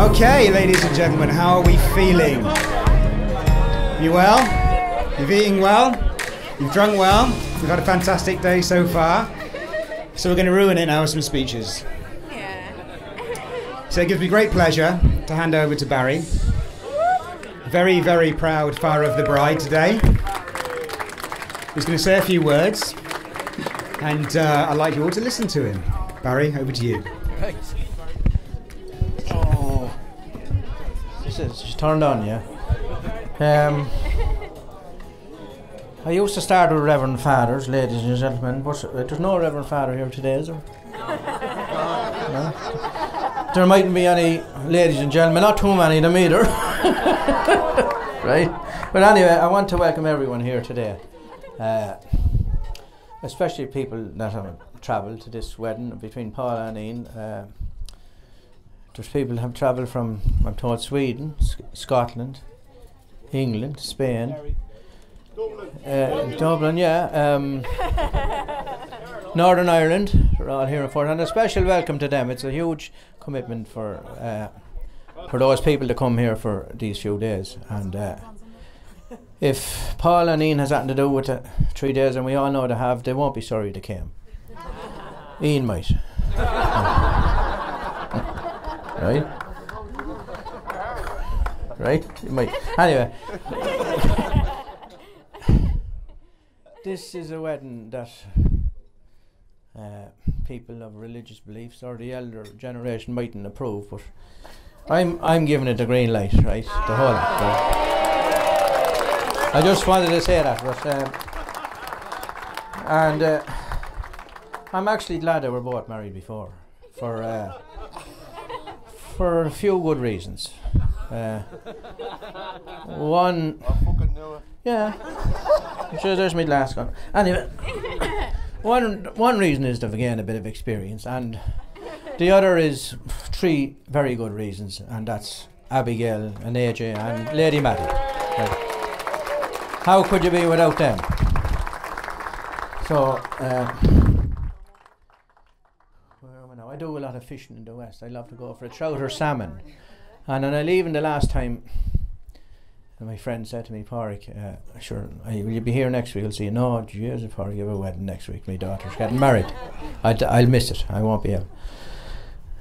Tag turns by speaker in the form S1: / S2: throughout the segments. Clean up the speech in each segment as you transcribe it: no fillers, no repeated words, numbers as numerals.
S1: Okay, ladies and gentlemen, how are we feeling? You well? You've eaten well? You've drunk well? We've had a fantastic day so far. So we're going to ruin it now with some speeches. So it gives me great pleasure to hand over to Barry. Very, very proud father of the bride today. He's going to say a few words, and I'd like you all to listen to him. Barry, over to you.
S2: Right. Oh, she's turned on, yeah. I used to start with Reverend Fathers, ladies and gentlemen, but there's no Reverend Father here today, is there? No? There mightn't be any ladies and gentlemen, not too many of them either. Right? But anyway, I want to welcome everyone here today. Especially people that have travelled to this wedding between Paula and Ian. There's people who have travelled from, I'm told, Sweden, Scotland, England, Spain, Dublin, yeah, Northern Ireland. They're all here for it, and a special welcome to them. It's a huge commitment for those people to come here for these few days. And if Paul and Ian has something to do with the 3 days, and we all know they won't be sorry they came. Ian might. Right? Right? He might. Anyway. This is a wedding that people of religious beliefs or the elder generation mightn't approve, but I'm giving it the green light, right? The whole lot. Right? I just wanted to say that, but I'm actually glad they were both married before, for a few good reasons. One, yeah, sure, there's my last one. Anyway, one reason is they've gained a bit of experience, and the other is 3 very good reasons, and that's Abigail and AJ and Lady Maddie. Right. How could you be without them? So, I do a lot of fishing in the west. I love to go for a trout or salmon. And when I leave in the last time, my friend said to me, Pádraig, sure, will you be here next week? I'll say, no, Jesus, Pádraig, you have a wedding next week. My daughter's getting married. I'll miss it. I won't be able.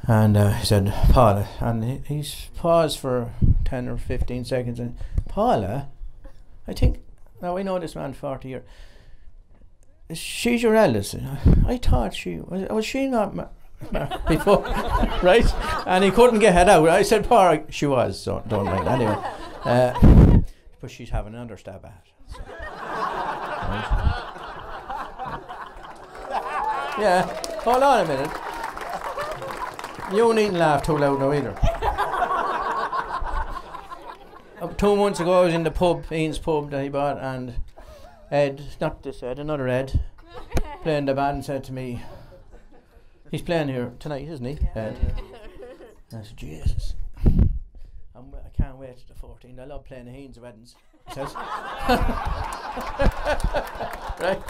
S2: And he said, Paula. And he's paused for 10 or 15 seconds. And Paula, I think, now I know this man 40 years. She's your eldest. I thought she was she not before, right? And he couldn't get it out. I said, Pádraig, she was, so don't mind. Anyway, but she's having another stab at it. So. Right. Yeah, hold on a minute. You needn't laugh too loud now either. 2 months ago I was in the pub, Ian's pub that he bought, and Ed, not this Ed, another Ed, playing the band, said to me, he's playing here tonight, isn't he, Ed? And I said, Jesus, I can't wait to the 14th. I love playing the Ian's weddings, he says. Right?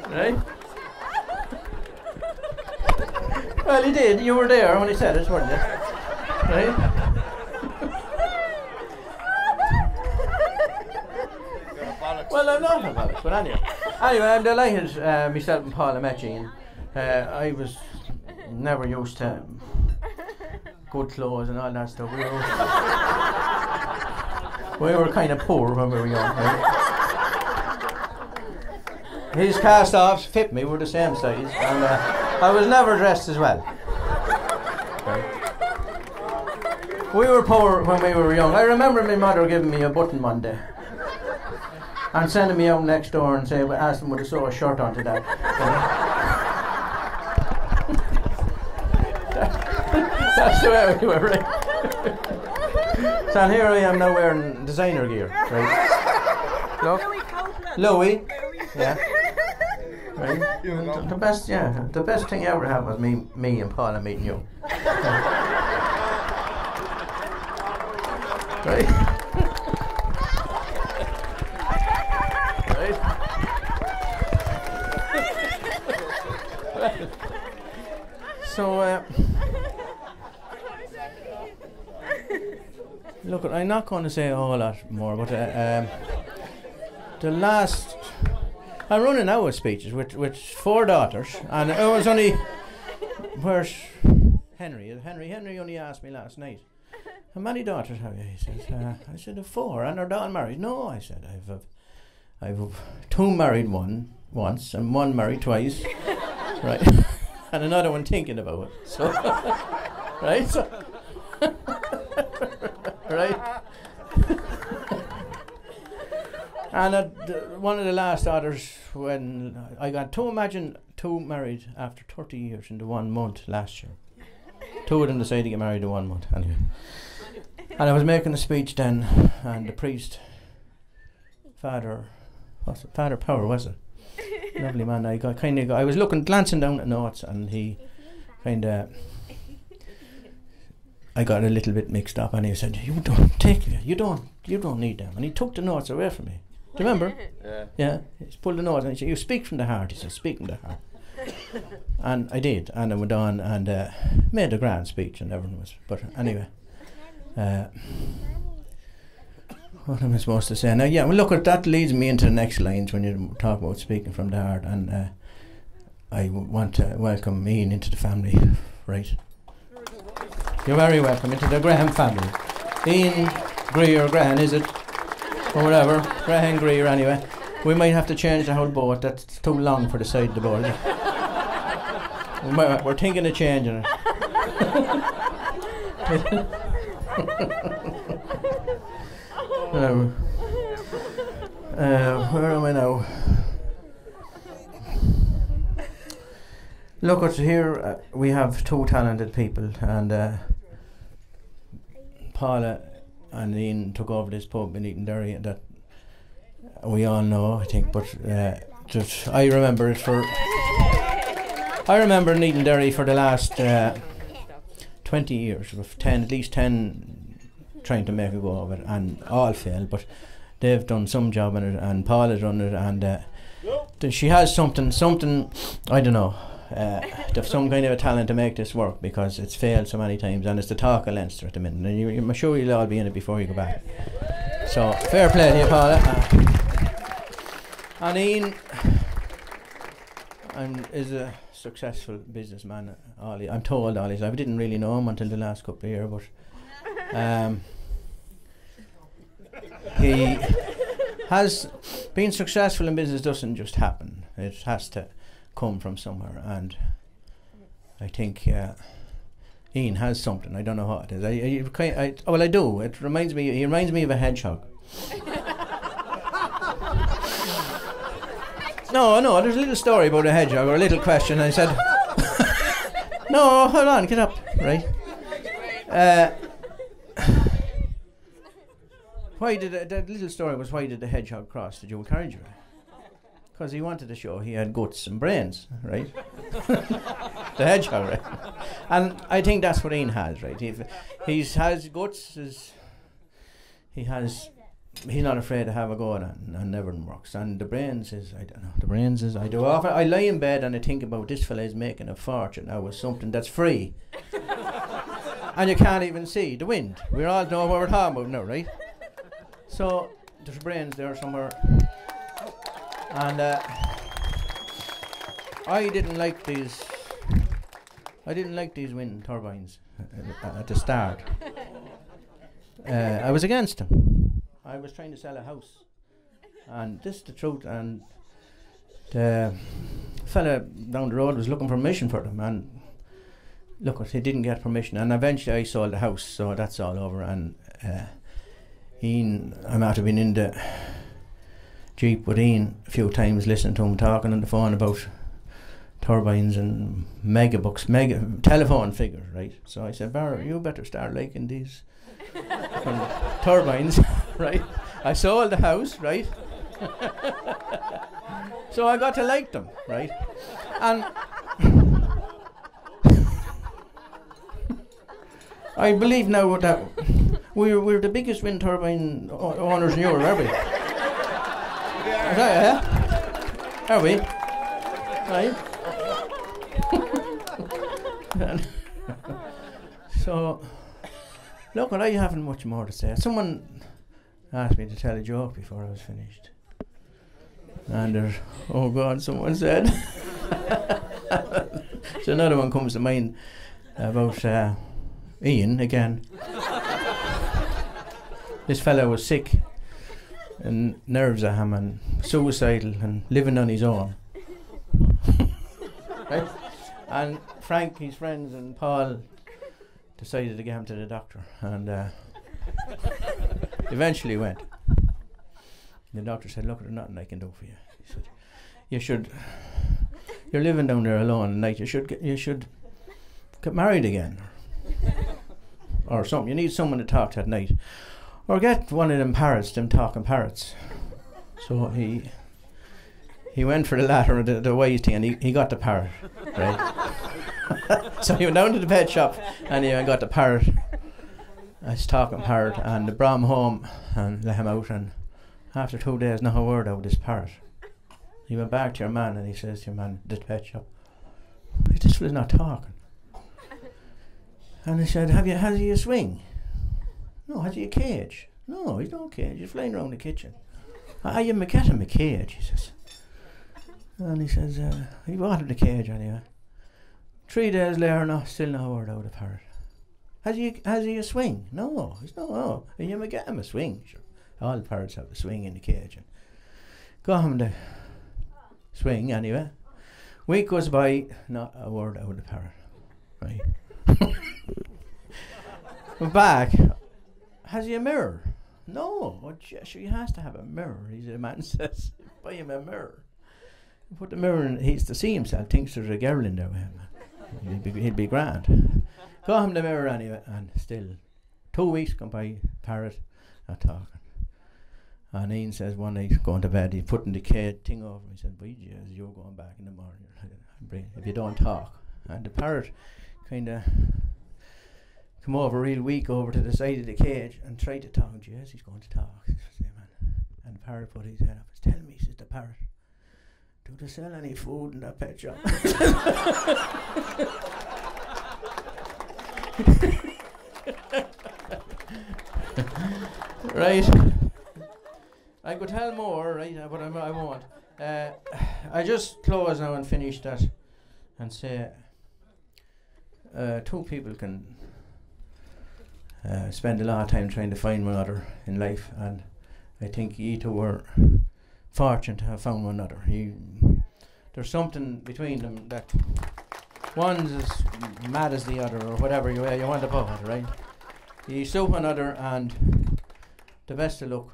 S2: Right? Well, he did. You were there when he said it, weren't you? Right? Well, I'm not about it, but anyway. Anyway, I'm delighted myself and Paula met you. I was never used to good clothes and all that stuff. We were kind of poor when we were young. Right? His cast-offs fit me, we're the same size, and I was never dressed as well. Right. We were poor when we were young. I remember my mother giving me a button one day and sending me out next door and ask them would I sew a shirt onto that. That's the way we were, right? So here I am now wearing designer gear, right? Look, Louis, yeah. Right? The best thing I ever had was me and Paula meeting you. Right? Right? So, Look, I'm not going to say a whole lot more, but the last... I'm running out of speeches with 4 daughters, and it was only... Where's Henry? Henry only asked me last night, how many daughters have you? He says, I said, 4, and they're all married. No, I said, I've 2 married once, and 1 married twice, right? And another one thinking about it. So, right? So, right? And one of the last daughters, when I got 2 married after 30 years into 1 month last year. 2 of them decided to get married in 1 month. Anyway. And I was making a speech then, and the priest, Father Power, was it? Lovely man. I was glancing down at notes, and he I got a little bit mixed up, and he said, you don't need them. And he took the notes away from me. Do you remember? Yeah. He pulled the notes, and he said, you speak from the heart. He said, speak from the heart. And I did, and I went on and made a grand speech, and everyone was. But anyway, what am I supposed to say now? Yeah, well, look, that leads me into the next lines when you talk about speaking from the heart, and I want to welcome Ian into the family, right? You're very welcome into the Graham family. Ian Greer, Graham, is it? Or whatever, Graham Greer, anyway. We might have to change the whole boat. That's too long for the side of the boat. We're thinking of changing it. Where am I now? Look, at here we have 2 talented people, and Paula and Ian took over this pub in Eatonderry that we all know, I think, but I remember it for... I remember in Eatonderry for the last 20 years, with at least 10 trying to make a go of it, and all failed, but they've done some job in it, and Paula's done it, and she has something, I don't know, they've some kind of a talent to make this work, because it's failed so many times, and it's the talk of Leinster at the minute, and I'm sure you'll all be in it before you go back. So, fair play to you, Paula. And Ian is a successful businessman. I'm told all his life. I didn't really know him until the last couple of years, but he has been successful in business. Doesn't just happen. It has to come from somewhere, and I think Ian has something. I don't know what it is. I do. It reminds me. He reminds me of a hedgehog. No, there's a little story about a hedgehog, or a little question. I said, no, hold on, get up, right? The little story was, why did the hedgehog cross the dual carriageway? Because he wanted to show he had guts and brains, right? The hedgehog, right? And I think that's what Ian has, right? He has guts, he's not afraid to have a go at it, and everything works. And the brains is, I don't know, I do often, I lie in bed and I think about this fella is making a fortune now with something that's free. And you can't even see the wind. We all know what we're talking about now, right? So, there's brains there somewhere. And I didn't like these wind turbines at the start. I was against them. I was trying to sell a house, and this is the truth, and the fella down the road was looking for permission for them, and look, he didn't get permission, and eventually I sold the house, so that's all over. And Ian, I might have been in the Jeep with Ian a few times, listening to him talking on the phone about turbines and mega telephone figures, right? So I said, Barry, you better start liking these turbines, right? I sold the house, right? So I got to like them, right? And I believe now that we're the biggest wind turbine owners in Europe, are we? Are we? Right? So, Look, I haven't much more to say. Someone asked me to tell a joke before I was finished. And oh God, someone said. So another one comes to mind about Ian again. This fellow was sick and nerves of him and suicidal and living on his own. Right? And Frank, his friends, and Paul decided to get him to the doctor, and eventually went. The doctor said, "Look, there's nothing I can do for you." He said, "You're living down there alone at night. You should get married again, or something. You need someone to talk to at night, or get one of them parrots, them talking parrots." So he went for the latter, the wise thing, and he got the parrot, right? So he went down to the pet shop and he got the parrot, a talking parrot, and they brought him home and let him out. And after 2 days, not a word out of this parrot. He went back to your man and he says to your man at the pet shop, "This fella's not talking." And he said, has he a swing? "No." "Has he a cage?" "No, he's no cage. He's flying around the kitchen." "You may get him a cage," he says. And he says, he bought him the cage anyway. 3 days later, still no word out of the parrot. Has he a swing?" "No, he's no. Oh, you may get him a swing." Sure. All the parrots have a swing in the cage. And got him the swing anyway. Week goes by, not a word out of the parrot. Right. We're back. "Has he a mirror?" "No." "Oh, sure, he has to have a mirror." The man says, "Buy him a mirror." Put the mirror in, he's to see himself, thinks there's a girl in there with him. He'd be grand. Got him the mirror anyway, and still 2 weeks gone by, parrot not talking. And Ian says one night, going to bed, he's putting the thing over him. He said, "By Jesus, you're going back in the morning if you don't talk." And the parrot kind of come over real weak over to the side of the cage and tried to talk. "Yes, he's going to talk." And the parrot put his head up. "Tell me," says the parrot, "do they sell any food in that pet shop?" Right. I could tell more, right, but I won't. I just close now and finish that and say 2 people can spend a lot of time trying to find one another in life, and I think you two were fortunate to have found one another. There's something between them that one's as mad as the other, or whatever you want to put it, right? You suit one another, and the best of luck,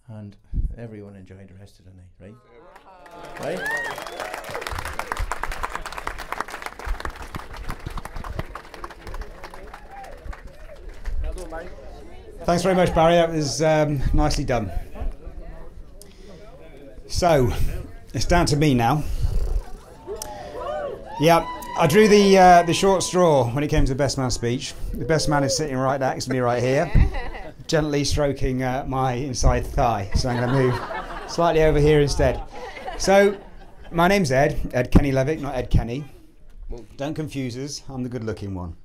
S2: and everyone enjoy the rest of the night, right? Right?
S1: Thanks very much, Barry. That was nicely done. So, it's down to me now. Yeah, I drew the short straw when it came to the best man speech. The best man is sitting right next to me right here, gently stroking my inside thigh. So I'm going to move slightly over here instead. So, my name's Ed Kenny Levick, not Ed Kenny. Don't confuse us, I'm the good-looking one.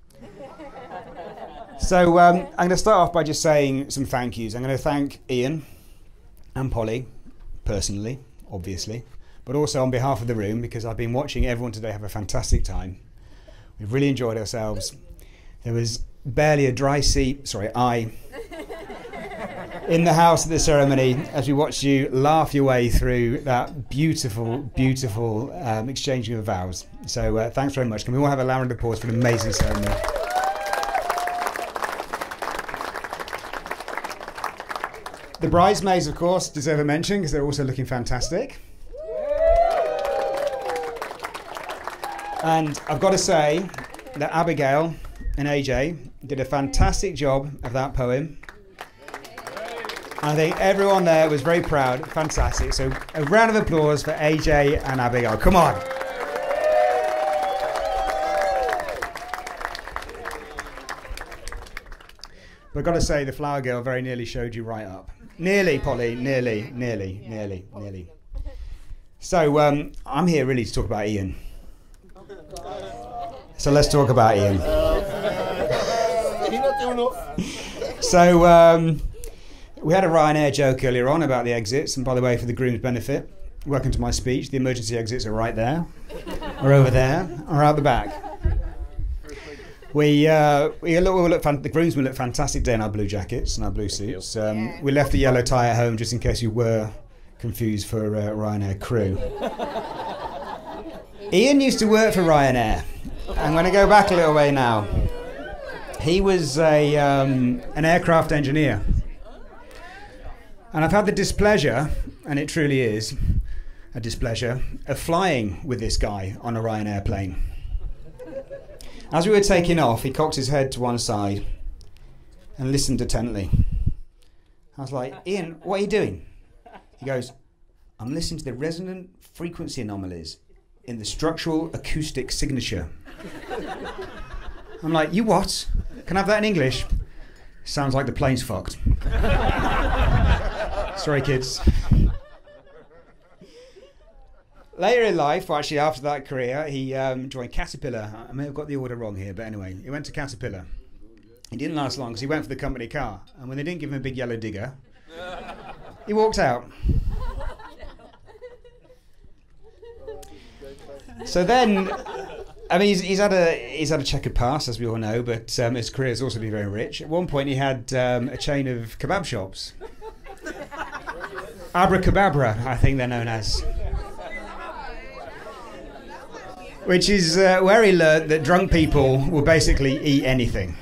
S1: So I'm going to start off by just saying some thank yous. I'm going to thank Ian and Polly, personally, obviously, but also on behalf of the room, because I've been watching everyone today have a fantastic time. We've really enjoyed ourselves. There was barely a dry eye in the house at the ceremony as we watched you laugh your way through that beautiful, beautiful exchanging of vows. So thanks very much. Can we all have a round of applause for an amazing ceremony? The bridesmaids, of course, deserve a mention because they're also looking fantastic. And I've got to say that Abigail and AJ did a fantastic job of that poem. I think everyone there was very proud. Fantastic. So a round of applause for AJ and Abigail. Come on. But I've got to say, the flower girl very nearly showed you right up. Nearly, Polly, nearly. So I'm here really to talk about Ian. So let's talk about Ian. So we had a Ryanair joke earlier on about the exits, and by the way, for the groom's benefit, welcome to my speech. The emergency exits are right there, or over there, or out the back. The grooms will look fantastic today in our blue jackets and our blue suits. We left the yellow tie at home just in case you were confused for Ryanair crew. Ian used to work for Ryanair. I'm going to go back a little way now. He was an aircraft engineer. And I've had the displeasure, and it truly is a displeasure, of flying with this guy on a Ryanair plane. As we were taking off, he cocked his head to one side and listened attentively. I was like, Ian, what are you doing? He goes, I'm listening to the resonant frequency anomalies in the structural acoustic signature. I'm like, you what? Can I have that in English? Sounds like the plane's fucked. Sorry, kids. Later in life, or actually after that career, he joined Caterpillar. I may have got the order wrong here, but anyway, he went to Caterpillar. He didn't last long because he went for the company car. And when they didn't give him a big yellow digger, he walked out. So then, I mean, he's had a checkered past, as we all know, but his career has also been very rich. At one point, he had a chain of kebab shops. Abracababra, I think they're known as. Which is where he learnt that drunk people will basically eat anything.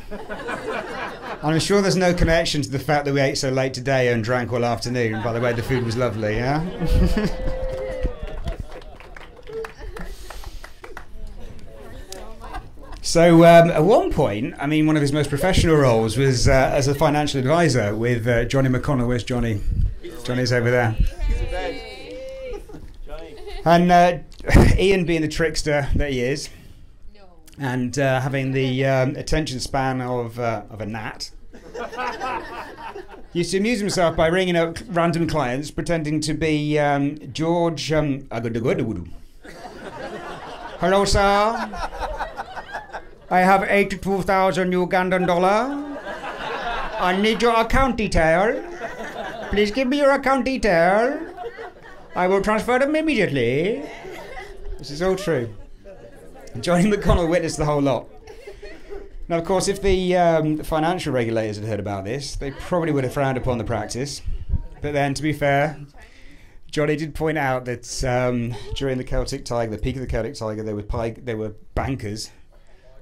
S1: I'm sure there's no connection to the fact that we ate so late today and drank all afternoon. By the way, the food was lovely, yeah? So at one point, I mean, one of his most professional roles was as a financial advisor with Johnny McConnell. Where's Johnny? Johnny's over there. And Ian, being the trickster that he is, and having the attention span of a gnat, used to amuse himself by ringing up random clients, pretending to be George. Hello, sir. I have 82,000 Ugandan dollar. I need your account detail. Please give me your account detail. I will transfer them immediately. This is all true. Johnny McConnell witnessed the whole lot. Now, of course, if the financial regulators had heard about this, they probably would have frowned upon the practice. But then, to be fair, Johnny did point out that during the Celtic Tiger, the peak of the Celtic Tiger, there were bankers,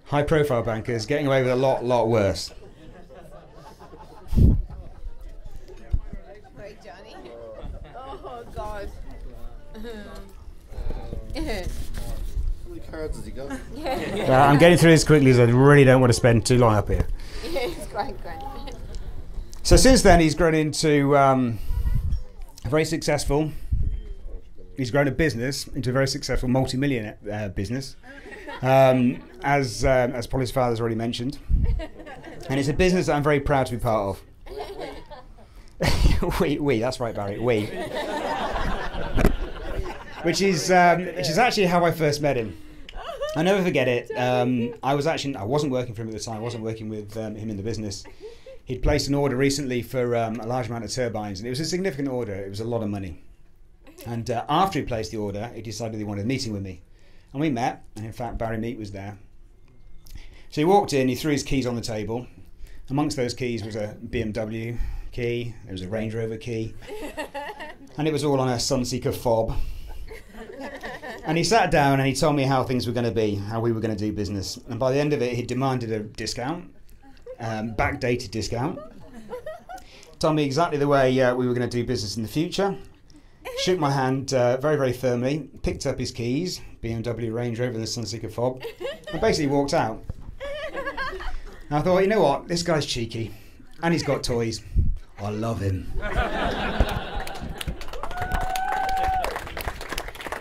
S1: high-profile bankers, getting away with a lot worse.
S3: Right, Johnny? Oh, God.
S4: How many cards has he got?
S1: I'm getting through this quickly, so I really don't want to spend too long up here.
S3: It's great.
S1: So since then, he's grown into a very successful. He's grown a business into a very successful multi-millionaire business, as Paula's father's already mentioned, and it's a business that I'm very proud to be part of. we, that's right, Barry. We, which is actually how I first met him. I'll never forget it. I wasn't working for him at the time. I wasn't working with him in the business. He'd placed an order recently for a large amount of turbines, and it was a significant order. It was a lot of money. And after he placed the order, he decided he wanted a meeting with me. And we met, and in fact, Barry Meat was there. So he walked in, he threw his keys on the table. Amongst those keys was a BMW key, there was a Range Rover key, and it was all on a Sunseeker fob. And he sat down and he told me how things were going to be, how we were going to do business. And by the end of it, he demanded a discount, backdated discount. Told me exactly the way we were going to do business in the future. Shook my hand very firmly, picked up his keys, BMW, Range Rover and the Sunseeker fob, and basically walked out. And I thought, you know what, this guy's cheeky, and he's got toys. I love him.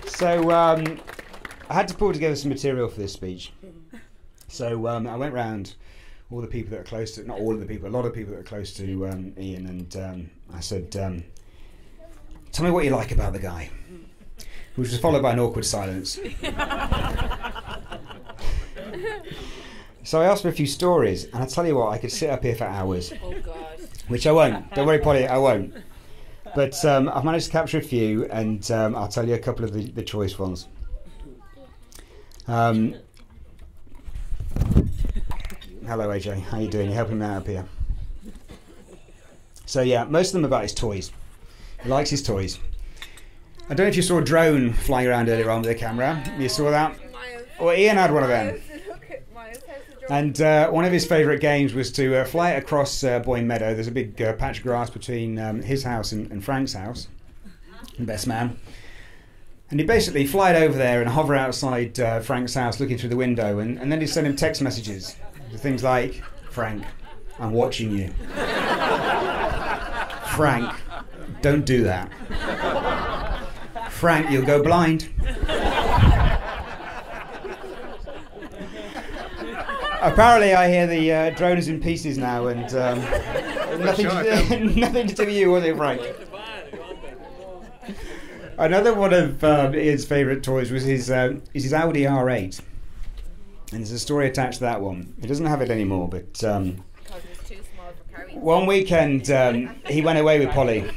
S1: So I had to pull together some material for this speech. So I went round all the people that are close to, not all of the people, a lot of people that are close to Ian, and I said, tell me what you like about the guy. Which was followed by an awkward silence. So I asked for a few stories, and I tell you what, I could sit up here for hours.
S3: Oh God.
S1: Which I won't. Don't worry, Polly, I won't. But I've managed to capture a few, and I'll tell you a couple of the choice ones. Hello, AJ. How you doing? You're helping me out up here. So yeah, most of them about his toys. He likes his toys. I don't know if you saw a drone flying around earlier on with a camera. You saw that? Well, Ian had one of them. And one of his favourite games was to fly it across Boyne Meadow. There's a big patch of grass between his house and Frank's house, the best man. And he'd basically fly it over there and hover outside Frank's house looking through the window, and then he'd send him text messages. Things like, Frank, I'm watching you. Frank, don't do that. Frank, you'll go blind. Apparently I hear the drone is in pieces now, and nothing to do with you, was it, Frank? Another one of Ian's favourite toys was his Audi R8. And there's a story attached to that one. He doesn't have it anymore, but one weekend he went away with Polly,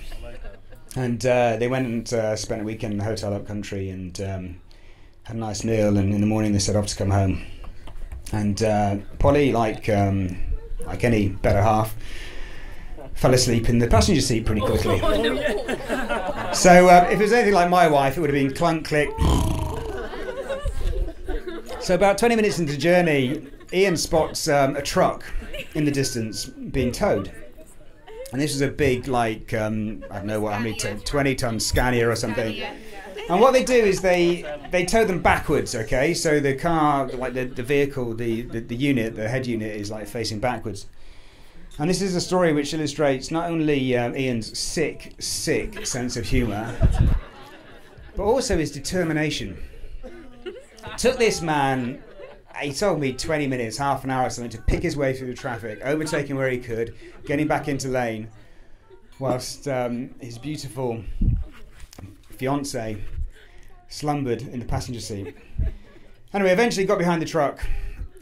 S1: and they went and spent a weekend in a hotel up country, and had a nice meal, and in the morning they set off to come home. And Polly, like any better half, fell asleep in the passenger seat pretty quickly. So if it was anything like my wife, it would have been clunk, click. So about 20 minutes into the journey, Ian spots a truck in the distance being towed. And this was a big, like, I don't know how many, 20-ton Scania or something. And what they do is they tow them backwards, okay? So the car, like the vehicle, the unit, the head unit is like facing backwards. And this is a story which illustrates not only Ian's sick sense of humour, but also his determination. Took this man, he told me 20 minutes, half an hour or something, to pick his way through the traffic, overtaking where he could, getting back into lane, whilst his beautiful fiancée slumbered in the passenger seat. Anyway, eventually got behind the truck.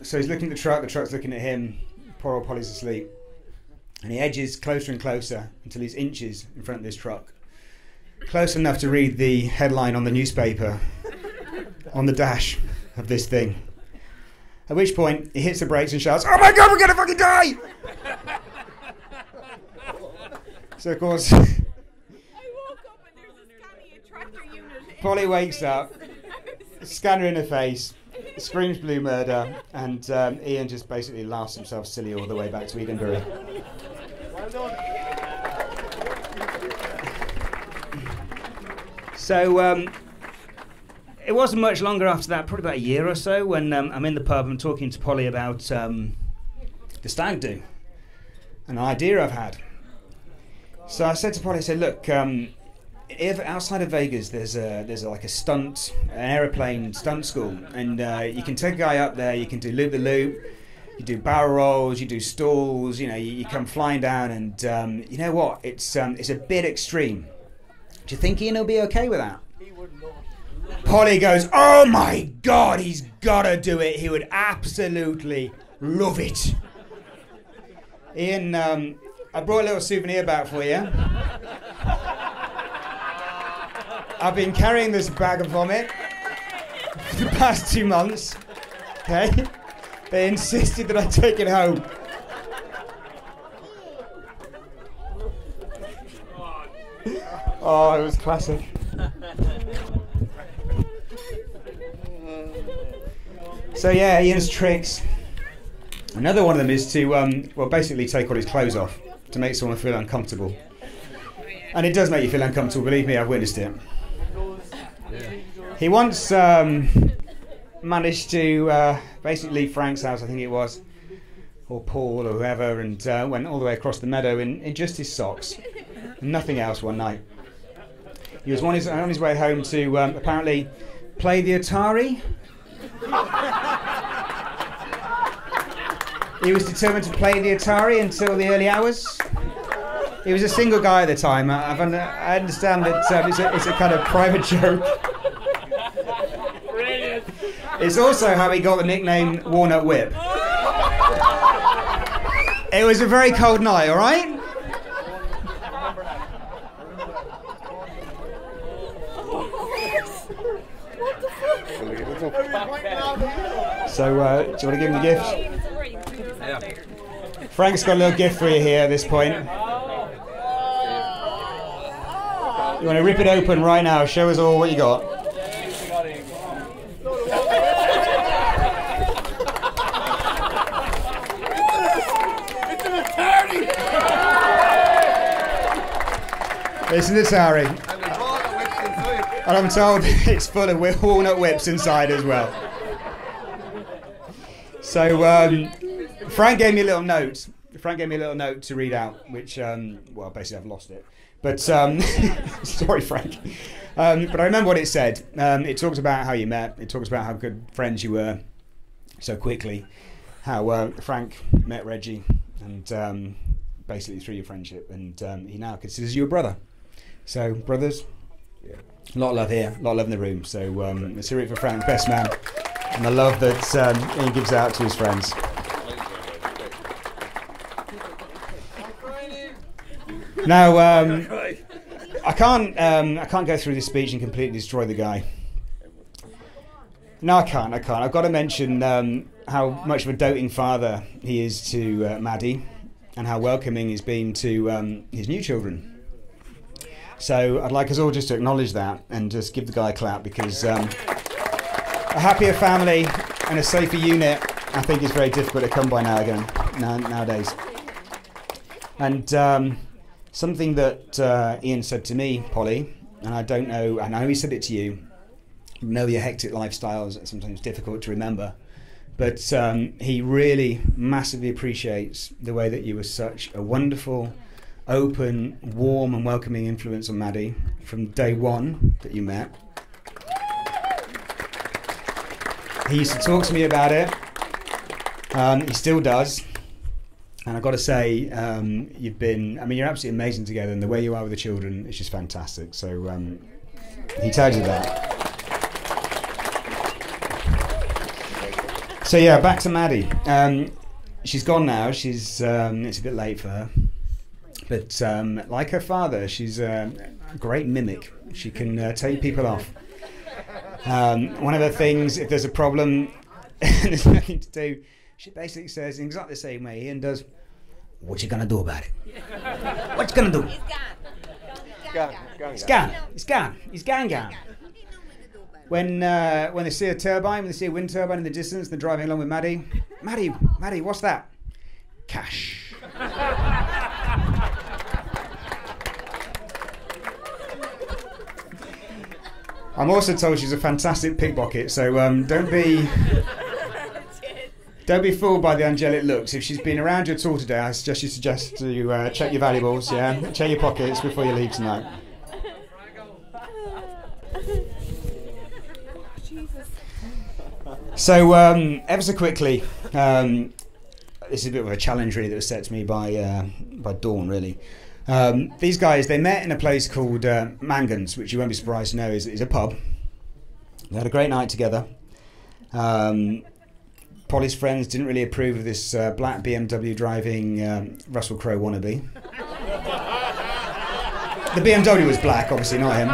S1: So he's looking at the truck's looking at him, poor old Polly's asleep. And he edges closer and closer until he's inches in front of this truck. Close enough to read the headline on the newspaper on the dash of this thing. At which point he hits the brakes and shouts, "Oh my God, we're gonna fucking die!" So of course Polly wakes up, scanner in her face, screams blue murder, and Ian just basically laughs himself silly all the way back to Edinburgh. So it wasn't much longer after that, probably about a year or so, when I'm in the pub, I'm talking to Polly about the stag do, an idea I've had. So I said to Polly, I said, look, if outside of Vegas there's like an aeroplane stunt school, and you can take a guy up there, you can do loop the loop, you do barrel rolls, you do stalls, you know, you come flying down, and you know what, it's a bit extreme. Do you think Ian will be okay with that? Polly goes, "Oh my God, he's gotta do it. He would absolutely love it." Ian, I brought a little souvenir back for you. I've been carrying this bag of vomit for the past 2 months. Okay? They insisted that I take it home. Oh, it was classic. So yeah, Ian's tricks. Another one of them is to, well, basically take all his clothes off to make someone feel uncomfortable. And it does make you feel uncomfortable, believe me, I've witnessed it. He once managed to basically leave Frank's house, I think it was, or Paul or whoever, and went all the way across the meadow in just his socks. Nothing else one night. He was on his way home to apparently play the Atari. He was determined to play the Atari until the early hours. He was a single guy at the time. I understand that it's a kind of private joke. It's also how he got the nickname Walnut Whip. It was a very cold night, all right? So, do you want to give him the gift? Frank's got a little gift for you here at this point. You want to rip it open right now? Show us all what you got. It's an Atari. And I'm told it's full of walnut whips inside as well. So Frank gave me a little note. Frank gave me a little note to read out, which, well, basically I've lost it. But, sorry, Frank. But I remember what it said. It talks about how you met. It talks about how good friends you were so quickly. How Frank met Reggie and basically through your friendship. And he now considers you a brother. So, brothers, a lot of love here, a lot of love in the room. So let's hear it for Frank, best man, and the love that he gives out to his friends. Now, I can't go through this speech and completely destroy the guy. No, I can't. I've got to mention how much of a doting father he is to Maddie, and how welcoming he's been to his new children. So I'd like us all just to acknowledge that and just give the guy a clap, because a happier family and a safer unit, I think, is very difficult to come by nowadays. And something that Ian said to me, Polly, and I don't know, I know he said it to you, I know your hectic lifestyles are sometimes difficult to remember, but he really massively appreciates the way that you were such a wonderful, open, warm and welcoming influence on Maddie from day one that you met. He used to talk to me about it. He still does. And I've got to say, you're absolutely amazing together, and the way you are with the children is just fantastic. So he tells you that. So yeah, back to Maddie. She's gone now. It's a bit late for her. But like her father, she's a great mimic. She can take people off. One of the things, if there's a problem and there's nothing to do, she basically says in exactly the same way Ian does, "What you gonna do about it? What you gonna do?" It's gone. It's gone. It's gone. When they see a turbine, when they see a wind turbine in the distance, they're driving along with Maddie. Maddie, what's that? Cash. I'm also told she's a fantastic pickpocket, so don't be fooled by the angelic looks. If she's been around you at all today, I suggest you check your valuables, check your pockets before you leave tonight. So ever so quickly, this is a bit of a challenge really that was set to me by Dawn, really. These guys, they met in a place called Mangan's, which you won't be surprised to know is a pub. They had a great night together. Polly's friends didn't really approve of this black BMW driving Russell Crowe wannabe. The BMW was black, obviously, not him.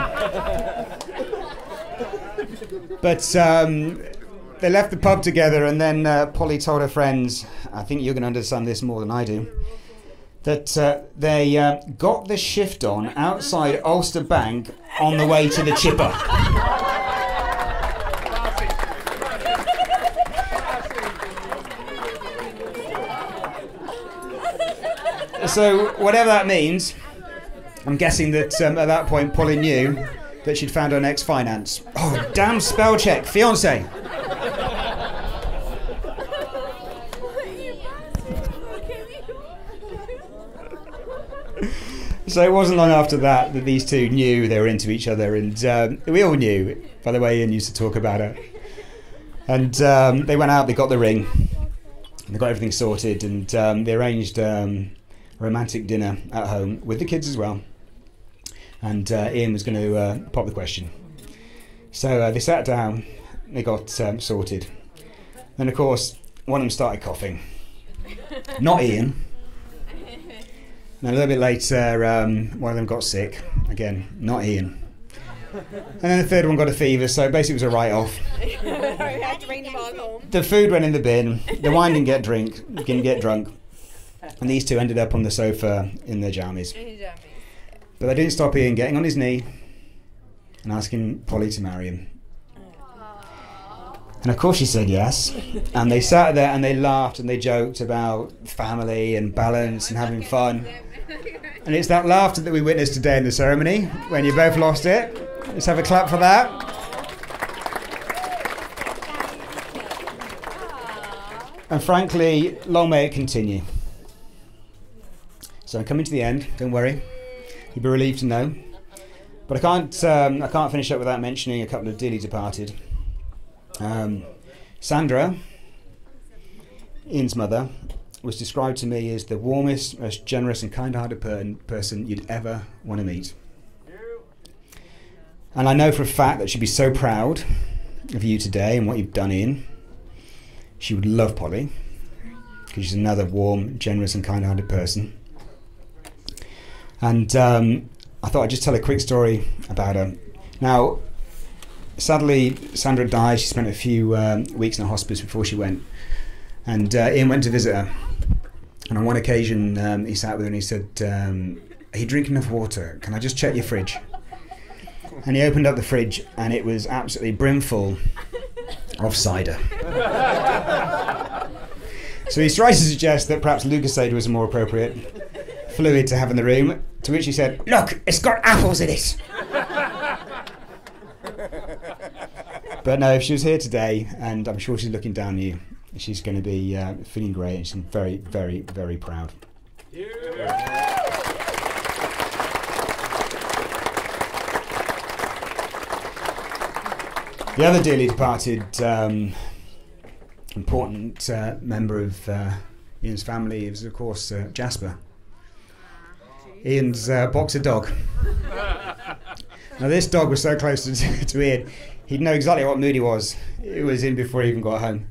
S1: But they left the pub together, and then Polly told her friends, I think you're going to understand this more than I do, that they got the shift on outside Ulster Bank on the way to the chipper. So whatever that means, I'm guessing that at that point Polly knew that she'd found her next finance. Oh, damn spell check, fiance. So it wasn't long after that these two knew they were into each other, and we all knew, by the way Ian used to talk about it. And they went out, they got the ring, they got everything sorted, and they arranged a romantic dinner at home with the kids as well. And Ian was going to pop the question. So they sat down, they got sorted. Then of course, one of them started coughing. Not Ian, And a little bit later, one of them got sick. Again, not Ian. And then the third one got a fever, so basically it was a write-off.
S3: had to bring them all home.
S1: The food went in the bin, the wine didn't get drunk, and these two ended up on the sofa in their jammies. But they didn't stop Ian getting on his knee and asking Polly to marry him. And of course she said yes, and they sat there and they laughed and they joked about family and balance and having fun. And it's that laughter that we witnessed today in the ceremony, when you both lost it. Let's have a clap for that. And frankly, long may it continue. So I'm coming to the end, don't worry. You'll be relieved to know. But I can't finish up without mentioning a couple of dearly departed. Sandra, Ian's mother, was described to me as the warmest, most generous and kind-hearted person you'd ever want to meet. And I know for a fact that she'd be so proud of you today and what you've done, Ian. She would love Polly, because she's another warm, generous and kind-hearted person. And I thought I'd just tell a quick story about her. Now, sadly, Sandra died. She spent a few weeks in a hospice before she went. And Ian went to visit her. And on one occasion, he sat with her and he said, are you drinking enough water? Can I just check your fridge? And he opened up the fridge and it was absolutely brimful of cider. So he tries to suggest that perhaps Lucasade was a more appropriate fluid to have in the room, to which he said, look, it's got apples in it. But no, if she was here today, and I'm sure she's looking down on you, she's going to be feeling great, and she's very, very, very proud. The other dearly departed important member of Ian's family is, of course, Jasper, Ian's boxer dog. Now, this dog was so close to Ian, he'd know exactly what mood he was. It was in before he even got home,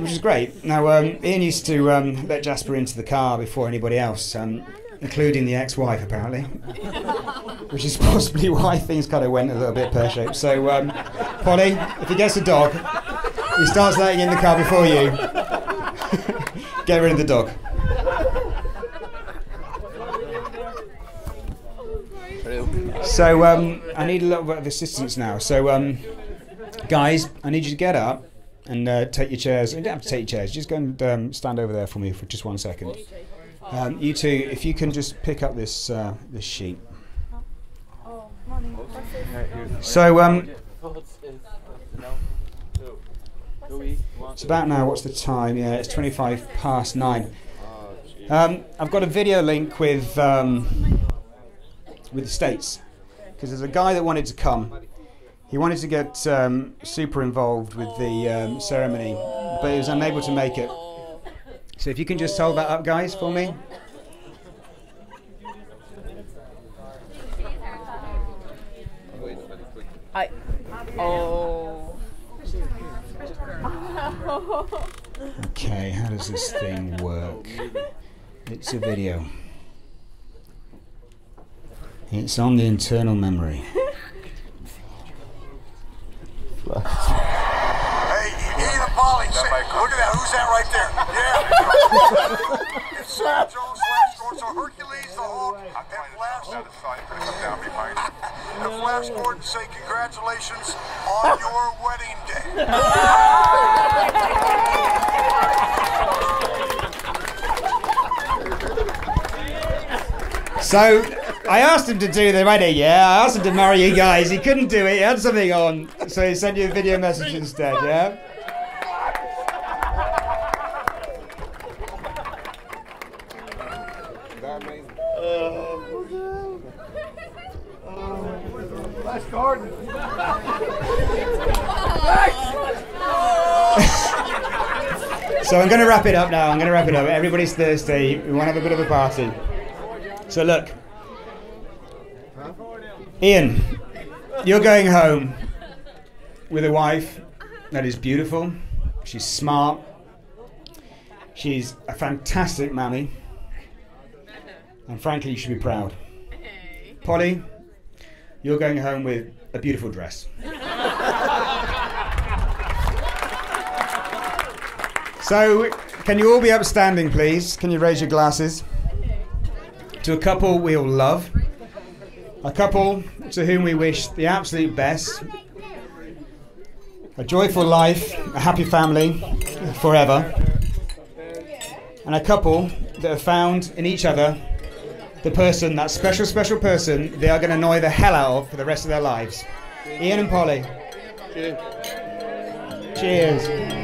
S1: which is great. Now, Ian used to let Jasper into the car before anybody else, including the ex-wife, apparently, which is possibly why things kind of went a little bit pear-shaped. So, Polly, if he gets a dog, he starts letting in the car before you. Get rid of the dog. So, I need a little bit of assistance now. So, guys, I need you to get up and take your chairs. You don't have to take your chairs. Just go and stand over there for me for just 1 second. You two, if you can just pick up this this sheet. So, it's about now. What's the time? Yeah, it's 9:25. I've got a video link with the States, because there's a guy that wanted to come. He wanted to get super involved with the ceremony, but he was unable to make it. So if you can just hold that up, guys, for me. Okay, how does this thing work? It's a video. It's on the internal memory.
S5: Hey, Ian and Polly, look at that. Who's that right there? Yeah. It's Sarah Jones /Gordon, so Hercules, the Hulk, and Flash Gordon say congratulations on your wedding day.
S1: So, I asked him to do the wedding, yeah? I asked him to marry you guys. He couldn't do it. He had something on. So he sent you a video message instead, yeah?
S5: Flash Gordon.
S1: So I'm going to wrap it up now. Everybody's thirsty. We want to have a bit of a party. So look, Ian, you're going home with a wife that is beautiful. She's smart. She's a fantastic mammy. And frankly, you should be proud. Polly, you're going home with a beautiful dress. So, can you all be upstanding, please? Can you raise your glasses? To a couple we all love. A couple to whom we wish the absolute best. A joyful life, a happy family, forever. And a couple that have found in each other the person, that special, special person they are going to annoy the hell out of for the rest of their lives. Ian and Polly. Cheers. Cheers.